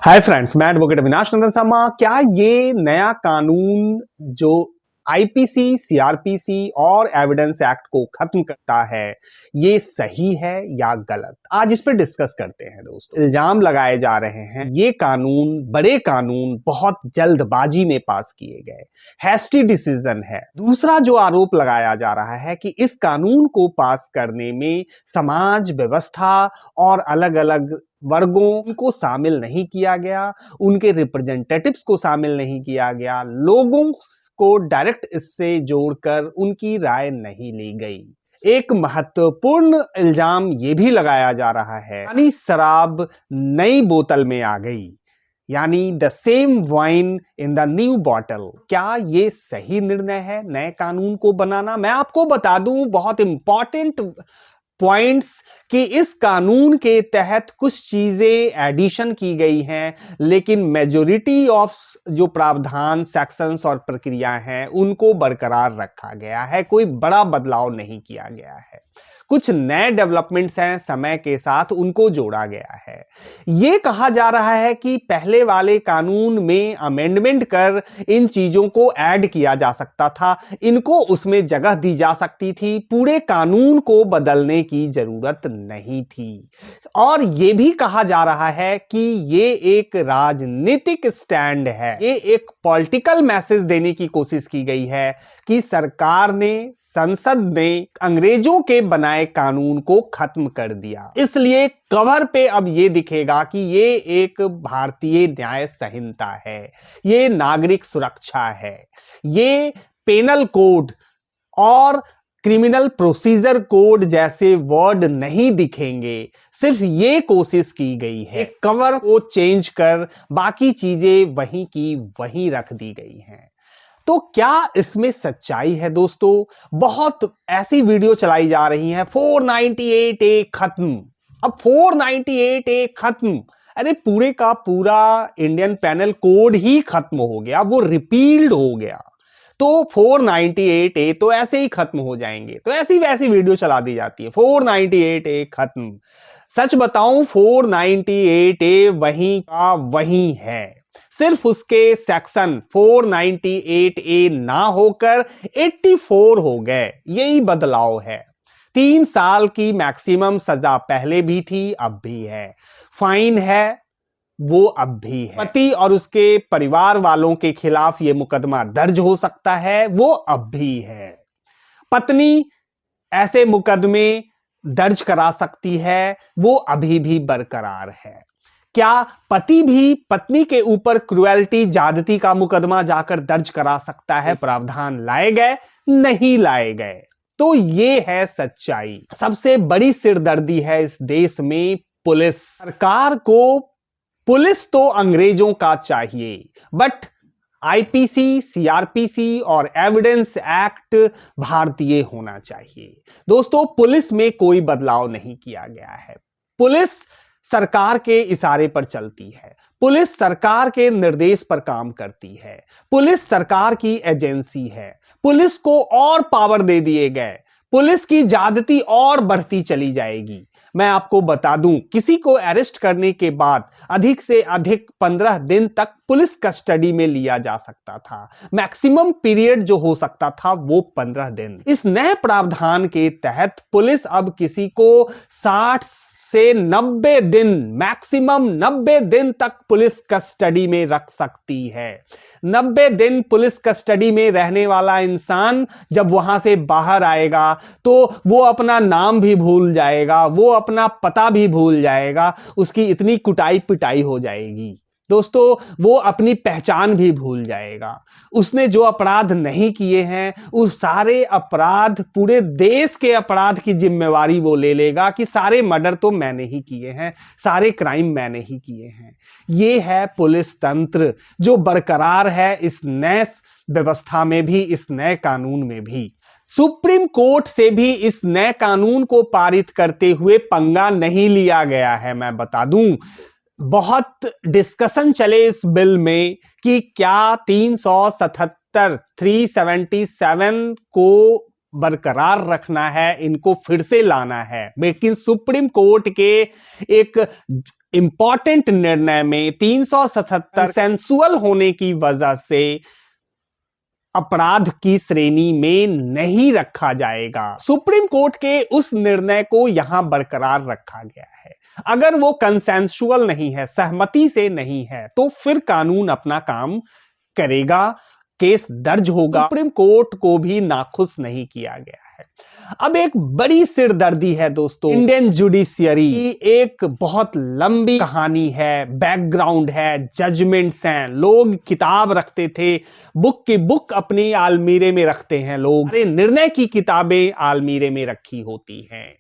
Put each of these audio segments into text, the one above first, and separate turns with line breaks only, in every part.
Hi friends, मैं advocate Avinash नंदन शर्मा। क्या ये नया कानून जो आईपीसी, सीआरपीसी और एविडेंस एक्ट को खत्म करता है, ये सही है या गलत? आज इस पर डिस्कस करते हैं दोस्तों। इल्जाम लगाए जा रहे हैं ये कानून, बड़े कानून बहुत जल्दबाजी में पास किए गए, हैस्टी डिसीजन है। दूसरा जो आरोप लगाया जा रहा है कि इस कानून को पास करने में समाज व्यवस्था और अलग अलग वर्गों को शामिल नहीं किया गया, उनके रिप्रेजेंटेटिव्स को शामिल नहीं किया गया, लोगों को डायरेक्ट इससे जोड़कर उनकी राय नहीं ली गई। एक महत्वपूर्ण इल्जाम यह भी लगाया जा रहा है यानी शराब नई बोतल में आ गई, यानी the same wine in the new bottle. क्या ये सही निर्णय है नए कानून को बनाना? मैं आपको बता दूं बहुत इंपॉर्टेंट पॉइंट्स कि इस कानून के तहत कुछ चीजें एडिशन की गई हैं, लेकिन मेजॉरिटी ऑफ जो प्रावधान, सेक्शंस और प्रक्रिया हैं उनको बरकरार रखा गया है। कोई बड़ा बदलाव नहीं किया गया है। कुछ नए डेवलपमेंट्स हैं, समय के साथ उनको जोड़ा गया है। यह कहा जा रहा है कि पहले वाले कानून में अमेंडमेंट कर इन चीजों को ऐड किया जा सकता था, इनको उसमें जगह दी जा सकती थी, पूरे कानून को बदलने की जरूरत नहीं थी। और यह भी कहा जा रहा है कि यह एक राजनीतिक स्टैंड है, ये एक पॉलिटिकल मैसेज देने की कोशिश की गई है कि सरकार ने, संसद ने अंग्रेजों के बनाए कानून को खत्म कर दिया। इसलिए कवर पे अब यह दिखेगा कि यह एक भारतीय न्याय संहिता है, यह नागरिक सुरक्षा है, ये पेनल कोड और क्रिमिनल प्रोसीजर कोड जैसे वर्ड नहीं दिखेंगे। सिर्फ ये कोशिश की गई है कवर को चेंज कर बाकी चीजें वहीं की वहीं रख दी गई हैं। तो क्या इसमें सच्चाई है दोस्तों? बहुत ऐसी वीडियो चलाई जा रही हैं 498A खत्म, अब 498A खत्म। अरे पूरे का पूरा इंडियन पेनल कोड ही खत्म हो गया, वो रिपील्ड हो गया, तो 498A तो ऐसे ही खत्म हो जाएंगे। तो ऐसी वैसी वीडियो चला दी जाती है 498A खत्म। सच बताऊं 498A वहीं का वहीं है, सिर्फ उसके सेक्शन 498A ना होकर 84 हो गए, यही बदलाव है। 3 साल की मैक्सिमम सजा पहले भी थी, अब भी है। फाइन है, वो अब भी है। पति और उसके परिवार वालों के खिलाफ यह मुकदमा दर्ज हो सकता है, वो अब भी है। पत्नी ऐसे मुकदमे दर्ज करा सकती है, वो अभी भी बरकरार है। क्या पति भी पत्नी के ऊपर क्रुएल्टी, ज्यादती का मुकदमा जाकर दर्ज करा सकता है? प्रावधान लाए गए? नहीं लाए गए। तो ये है सच्चाई। सबसे बड़ी सिरदर्दी है इस देश में पुलिस। सरकार को पुलिस तो अंग्रेजों का चाहिए, बट आईपीसी, सीआरपीसी और एविडेंस एक्ट भारतीय होना चाहिए। दोस्तों, पुलिस में कोई बदलाव नहीं किया गया है। पुलिस सरकार के इशारे पर चलती है, पुलिस सरकार के निर्देश पर काम करती है, पुलिस सरकार की एजेंसी है। पुलिस को और पावर दे दिए गए, पुलिस की ज्यादती और बढ़ती चली जाएगी। मैं आपको बता दूं, किसी को अरेस्ट करने के बाद अधिक से अधिक 15 दिन तक पुलिस कस्टडी में लिया जा सकता था। मैक्सिमम पीरियड जो हो सकता था वो 15 दिन। इस नए प्रावधान के तहत पुलिस अब किसी को 60 से 90 दिन, मैक्सिमम 90 दिन तक पुलिस कस्टडी में रख सकती है। 90 दिन पुलिस कस्टडी में रहने वाला इंसान जब वहां से बाहर आएगा तो वो अपना नाम भी भूल जाएगा, वो अपना पता भी भूल जाएगा, उसकी इतनी कुटाई पिटाई हो जाएगी दोस्तों, वो अपनी पहचान भी भूल जाएगा। उसने जो अपराध नहीं किए हैं, उस सारे अपराध, पूरे देश के अपराध की जिम्मेवारी वो ले लेगा कि सारे मर्डर तो मैंने ही किए हैं, सारे क्राइम मैंने ही किए हैं। ये है पुलिस तंत्र जो बरकरार है इस नए व्यवस्था में भी, इस नए कानून में भी। सुप्रीम कोर्ट से भी इस नए कानून को पारित करते हुए पंगा नहीं लिया गया है। मैं बता दूं, बहुत डिस्कशन चले इस बिल में कि क्या 377 को बरकरार रखना है, इनको फिर से लाना है, लेकिन सुप्रीम कोर्ट के एक इंपॉर्टेंट निर्णय में 377 सेंसुअल होने की वजह से अपराध की श्रेणी में नहीं रखा जाएगा। सुप्रीम कोर्ट के उस निर्णय को यहां बरकरार रखा गया है। अगर वो कंसेंसुअल नहीं है, सहमति से नहीं है, तो फिर कानून अपना काम करेगा, केस दर्ज होगा। सुप्रीम कोर्ट को भी नाखुश नहीं किया गया है। अब एक बड़ी सिरदर्दी है दोस्तों, इंडियन जुडिशियरी की एक बहुत लंबी कहानी है, बैकग्राउंड है, जजमेंट्स हैं। लोग किताब रखते थे, बुक की बुक अपनी आलमीरे में रखते हैं लोग, निर्णय की किताबें आलमीरे में रखी होती हैं।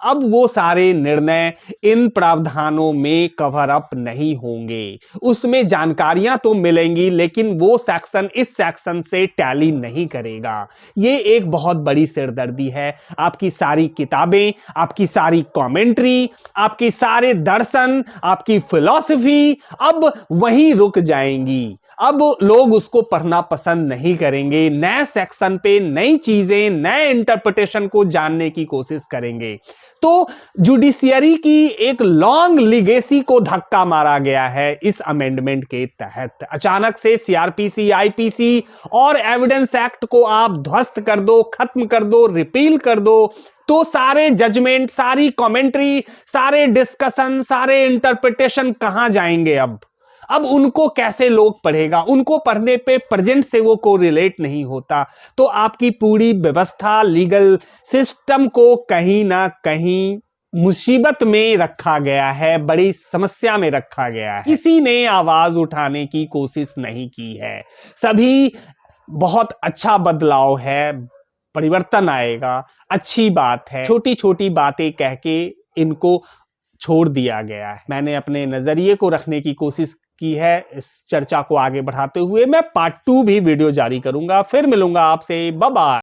अब वो सारे निर्णय इन प्रावधानों में कवर अप नहीं होंगे। उसमें जानकारियां तो मिलेंगी, लेकिन वो सेक्शन इस सेक्शन से टैली नहीं करेगा। ये एक बहुत बड़ी सिरदर्दी है। आपकी सारी किताबें, आपकी सारी कमेंट्री, आपके सारे दर्शन, आपकी फिलॉसफी अब वहीं रुक जाएंगी। अब लोग उसको पढ़ना पसंद नहीं करेंगे। नए सेक्शन पे नई चीजें, नए इंटरप्रिटेशन को जानने की कोशिश करेंगे। तो जुडिशियरी की एक लॉन्ग लिगेसी को धक्का मारा गया है इस अमेंडमेंट के तहत। अचानक से सीआरपीसी, आईपीसी और एविडेंस एक्ट को आप ध्वस्त कर दो, खत्म कर दो, रिपील कर दो, तो सारे जजमेंट, सारी कमेंट्री, सारे डिस्कशन, सारे इंटरप्रिटेशन कहां जाएंगे? अब उनको कैसे लोग पढ़ेगा? उनको पढ़ने पे प्रेजेंट से वो को रिलेट नहीं होता। तो आपकी पूरी व्यवस्था, लीगल सिस्टम को कहीं ना कहीं मुसीबत में रखा गया है, बड़ी समस्या में रखा गया है। किसी ने आवाज उठाने की कोशिश नहीं की है। सभी बहुत अच्छा बदलाव है, परिवर्तन आएगा, अच्छी बात है। छोटी छोटी बातें कह के इनको छोड़ दिया गया है। मैंने अपने नजरिए को रखने की कोशिश की है। इस चर्चा को आगे बढ़ाते हुए मैं पार्ट 2 भी वीडियो जारी करूंगा। फिर मिलूंगा आपसे। Bye bye.